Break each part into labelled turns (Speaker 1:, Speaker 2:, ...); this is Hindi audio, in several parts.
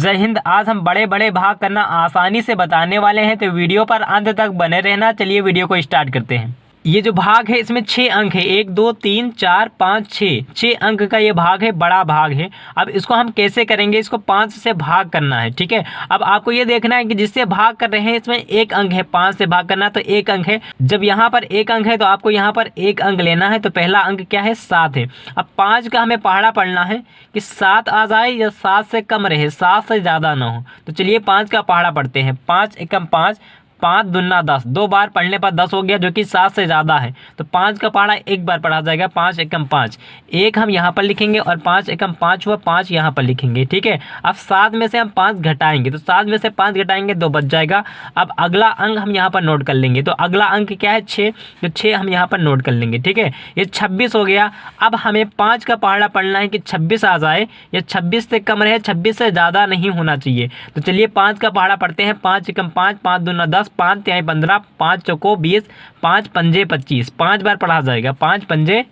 Speaker 1: जय हिंद। आज हम बड़े बड़े भाग करना आसानी से बताने वाले हैं, तो वीडियो पर अंत तक बने रहना। चलिए वीडियो को स्टार्ट करते हैं। ये जो भाग है इसमें 6 अंक है, 1 2 3 4 5 6 अंक का ये भाग है, बड़ा भाग है। अब इसको हम कैसे करेंगे, इसको 5 से भाग करना है। ठीक है, अब आपको ये देखना है कि जिससे भाग कर रहे हैं इसमें 1 अंक है, 5 से भाग करना तो 1 अंक है। जब यहाँ पर 1 अंक है तो आपको यहाँ पर 1 अंक लेना है। तो पहला अंक क्या है, 7 है। अब 5 का हमें पहाड़ा पढ़ना है कि 7 आ जाए या 7 से कम रहे, 7 से ज़्यादा ना हो। तो चलिए 5 का पहाड़ा पढ़ते हैं। 5 एकम 5, 5 दूना 10, 2 बार पढ़ने पर 10 हो गया, जो कि 7 से ज़्यादा है। तो 5 का पहाड़ा एक बार पढ़ा जाएगा, 5 एकम 5, 1 हम यहाँ पर लिखेंगे और 5 एकम 5 हुआ, 5 यहाँ पर लिखेंगे। ठीक है, अब 7 में से हम 5 घटाएंगे, तो 7 में से 5 घटाएंगे 2 बच जाएगा। अब अगला अंक हम यहाँ पर नोट कर लेंगे, तो अगला अंक क्या है, 6, तो 6 हम यहाँ पर नोट कर लेंगे। ठीक है, ये 26 हो गया। अब हमें 5 का पहाड़ा पढ़ना है कि 26 आ जाए या 26 से कम रहे, 26 से ज़्यादा नहीं होना चाहिए। तो चलिए 5 का पहाड़ा पढ़ते हैं। 5 एकम 5, 5 दूना 10, 5 तिहाई 15, 5 चौको 20, 5 पंजे 25, 5 बार पढ़ा जाएगा, 5 पंजे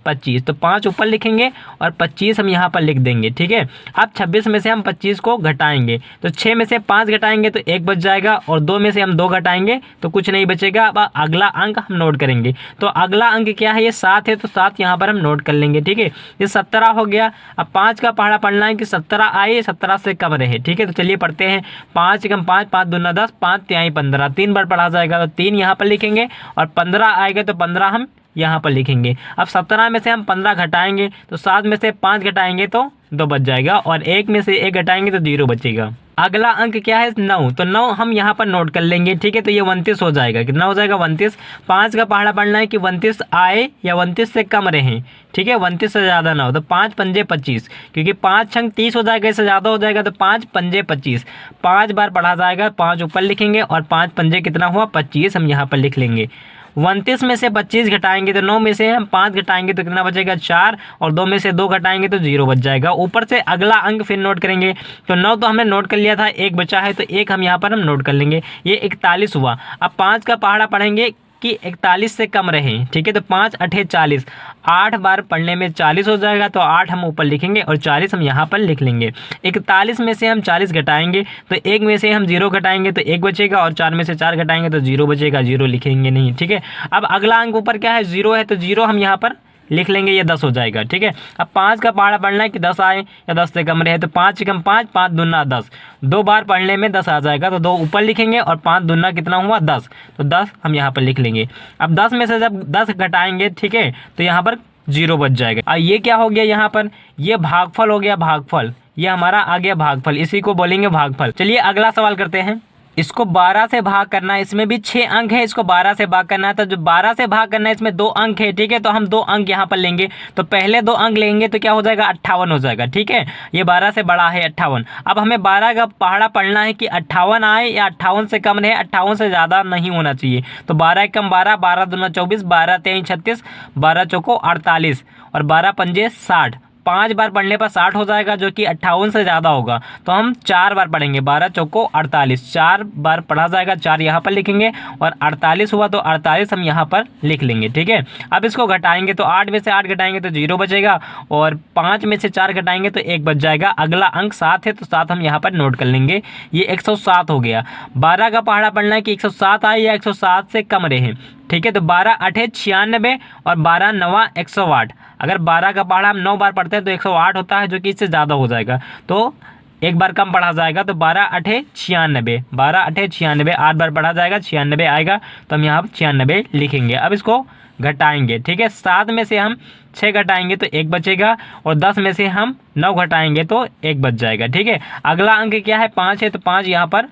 Speaker 1: 25। तो 5 ऊपर लिखेंगे और 25 हम यहाँ पर लिख देंगे। ठीक है, अब 26 में से हम 25 को घटाएंगे, तो 6 में से 5 घटाएंगे तो 1 बच जाएगा और 2 में से हम 2 घटाएंगे तो कुछ नहीं बचेगा। अब अगला अंक हम नोट करेंगे, तो अगला अंक क्या है, ये 7 है, तो 7 यहाँ पर हम नोट कर लेंगे। ठीक है, ये 17 हो गया। अब 5 का पहाड़ा पढ़ना है कि 17 आए, 17 से कम रहे। ठीक है, तो चलिए पढ़ते हैं। 5 एकम 5, 5 दूना 10, 5 तिहाई 15, 3 बार पढ़ा जाएगा, तो 3 यहाँ पर लिखेंगे और 15 आएगा तो 15 हम यहाँ पर लिखेंगे। अब 17 में से हम 15 घटाएंगे, तो 7 में से 5 घटाएंगे तो 2 बच जाएगा और 1 में से 1 घटाएंगे तो 0 बचेगा। अगला अंक क्या है, 9, तो 9 हम यहाँ पर नोट कर लेंगे। ठीक है, तो ये 29 हो जाएगा। कितना हो जाएगा, 29। 5 का पहाड़ा पढ़ना है कि 29 आए या 29 से कम रहे। ठीक है, 29 से ज़्यादा ना हो, तो 5 पंजे 25, क्योंकि 5 छंग 30 हो जाएगा, इससे ज़्यादा हो जाएगा, तो 5 पंजे 25, 5 बार पढ़ा जाएगा, 5 ऊपर लिखेंगे और 5 पंजे कितना हुआ, 25 हम यहाँ पर लिख लेंगे। 29 में से 25 घटाएंगे तो 9 में से हम 5 घटाएंगे तो कितना बचेगा, 4, और 2 में से 2 घटाएंगे तो 0 बच जाएगा। ऊपर से अगला अंक फिर नोट करेंगे, तो 9 तो हमने नोट कर लिया था, 1 बचा है, तो 1 हम यहाँ पर हम नोट कर लेंगे, ये 41 हुआ। अब 5 का पहाड़ा पढ़ेंगे कि 41 से कम रहें। ठीक है, तो 5 अठे 40, 8 बार पढ़ने में 40 हो जाएगा, तो 8 हम ऊपर लिखेंगे और 40 हम यहाँ पर लिख लेंगे। 41 में से हम 40 घटाएंगे, तो 1 में से हम 0 घटाएंगे तो 1 बचेगा और 4 में से 4 घटाएंगे तो 0 बचेगा, 0 लिखेंगे नहीं। ठीक है, अब अगला अंक ऊपर क्या है, 0 है, तो 0 हम यहाँ पर लिख लेंगे, ये 10 हो जाएगा। ठीक है, अब 5 का पहाड़ा पढ़ना है कि 10 आए या 10 से कम रहे, तो 5 एकम 5, 5 दूना 10, 2 बार पढ़ने में 10 आ जाएगा, तो 2 ऊपर लिखेंगे और 5 दूना कितना हुआ, 10, तो 10 हम यहाँ पर लिख लेंगे। अब 10 में से जब 10 घटाएंगे, ठीक है, तो यहाँ पर 0 बच जाएगा। अब ये क्या हो गया, यहाँ पर ये भागफल हो गया, भागफल, ये हमारा आ गया भागफल, इसी को बोलेंगे भागफल। चलिए अगला सवाल करते हैं। इसको 12 से भाग करना है, इसमें भी 6 अंक है, इसको 12 से भाग करना है, तो जो 12 से भाग करना है इसमें 2 अंक है। ठीक है, तो हम 2 अंक यहाँ पर लेंगे, तो पहले 2 अंक लेंगे तो क्या हो जाएगा, 58 हो जाएगा। ठीक है, ये 12 से बड़ा है, 58। अब हमें 12 का पहाड़ा पढ़ना है कि 58 आए या 58 से कम रहे, 58 से ज़्यादा नहीं होना चाहिए। तो 12 एकम 12, 12 दूना 24, 12 तिहाई 36, 12 चौको 48 और 12 पंजे 60, 5 बार पढ़ने पर 60 हो जाएगा, जो कि 58 से ज़्यादा होगा, तो हम 4 बार पढ़ेंगे, 12 चौको 48, 4 बार पढ़ा जाएगा, 4 यहाँ पर लिखेंगे और 48 हुआ तो 48 हम यहाँ पर लिख लेंगे। ठीक है, अब इसको घटाएंगे, तो 8 में से 8 घटाएंगे तो 0 बचेगा और 5 में से 4 घटाएंगे तो 1 बच जाएगा। अगला अंक 7 है, तो 7 हम यहाँ पर नोट कर लेंगे, ये 107 हो गया। 12 का पहाड़ा पढ़ना है कि 107 आए या 107 से कम रहे। ठीक है, तो 12 अठे 96 और 12 नवा 108। अगर 12 का पहाड़ा हम 9 बार पढ़ते हैं तो 108 होता है, जो कि इससे ज़्यादा हो जाएगा, तो 1 बार कम पढ़ा जाएगा, तो 12 अठे 96, 12 अठे 96, 8 बार पढ़ा जाएगा, 96 आएगा, तो हम यहाँ पर 96 लिखेंगे। अब इसको घटाएंगे। ठीक है, 7 में से हम 6 घटाएंगे तो 1 बचेगा और 10 में से हम 9 घटाएंगे तो 1 बच जाएगा। ठीक है, अगला अंक क्या है, 5 है, तो 5 यहाँ पर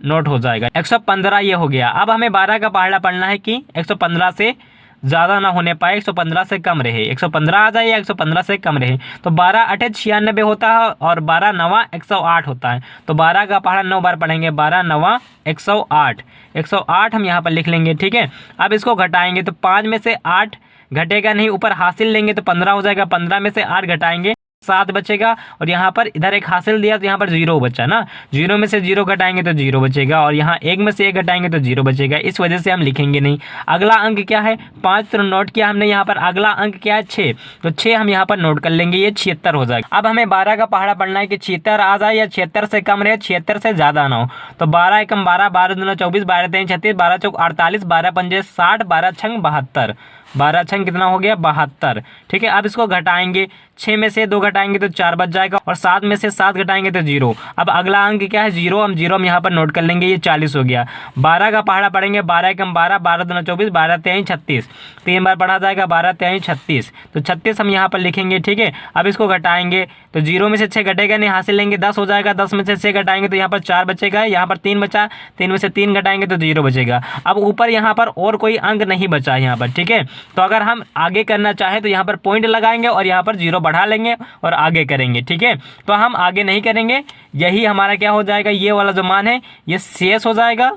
Speaker 1: नोट हो जाएगा। 115 ये हो गया। अब हमें 12 का पहाड़ा पढ़ना है कि 115 से ज़्यादा ना होने पाए, 115 से कम रहे, 115 आ जाए या 115 से कम रहे, तो 12 अठे 96 होता है और 12 नवा 108 होता है, तो 12 का पहाड़ा 9 बार पढ़ेंगे, 12 नवा 108, 108 हम यहाँ पर लिख लेंगे। ठीक है, अब इसको घटाएंगे, तो 5 में से 8 घटेगा नहीं, ऊपर हासिल लेंगे तो 15 हो जाएगा, 15 में से 8 घटाएंगे 7 बचेगा, और यहाँ पर इधर एक हासिल दिया तो यहाँ पर 0 बचा ना, 0 में से 0 घटाएंगे तो 0 बचेगा, और यहाँ 1 में से 1 घटाएंगे तो 0 बचेगा, इस वजह से हम लिखेंगे नहीं। अगला अंक क्या है 5 तो नोट किया हमने, यहाँ पर अगला अंक क्या है 6, तो 6 हम यहाँ पर नोट कर लेंगे, ये 76 हो जाएगा। अब हमें 12 का पहाड़ा पढ़ना है कि 76 आ जाए या 76 से कम रहे, 76 से ज़्यादा ना हो। तो 12 एकम 12, 12 दूना 24, 12 3 36, 12 चौक 48, 12 पंजे 60, 12 छंग 72, 12 छंग कितना हो गया 72। ठीक है, अब इसको घटाएंगे, 6 में से 2 घटाएंगे तो 4 बच जाएगा, और 7 में से 7 घटाएंगे तो 0। अब अगला अंक क्या है 0, हम 0 हम यहाँ पर नोट कर लेंगे, ये 40 हो गया। 12 का पहाड़ा पढ़ेंगे, 12 एकम 12, 12 दूना 24, 12 3 36, 3 बार पढ़ा जाएगा, 12 3 36, तो 36 हम यहाँ पर लिखेंगे। ठीक है, अब इसको घटाएंगे तो 0 में से 6 घटेगा नहीं, हासिल लेंगे 10 हो जाएगा, 10 में से 6 घटाएंगे तो यहाँ पर 4 बचेगा, यहाँ पर 3 बचा, 3 में से 3 घटाएंगे तो 0 बचेगा। अब ऊपर यहाँ पर और कोई अंक नहीं बचा है यहाँ पर। ठीक है, तो अगर हम आगे करना चाहें तो यहाँ पर पॉइंट लगाएंगे और यहाँ पर 0 बढ़ा लेंगे और आगे करेंगे। ठीक है, तो हम आगे नहीं करेंगे, यही हमारा क्या हो जाएगा, ये वाला जो मान है ये शेष हो जाएगा,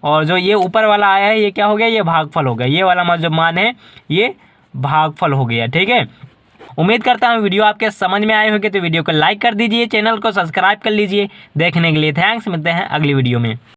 Speaker 1: और जो ये ऊपर वाला आया है ये क्या हो गया, ये भागफल हो गया, ये वाला जो मान है ये भागफल हो गया। ठीक है, उम्मीद करता हूँ वीडियो आपके समझ में आए होंगे, तो वीडियो को लाइक कर दीजिए, चैनल को सब्सक्राइब कर लीजिए। देखने के लिए थैंक्स, मिलते हैं अगली वीडियो में।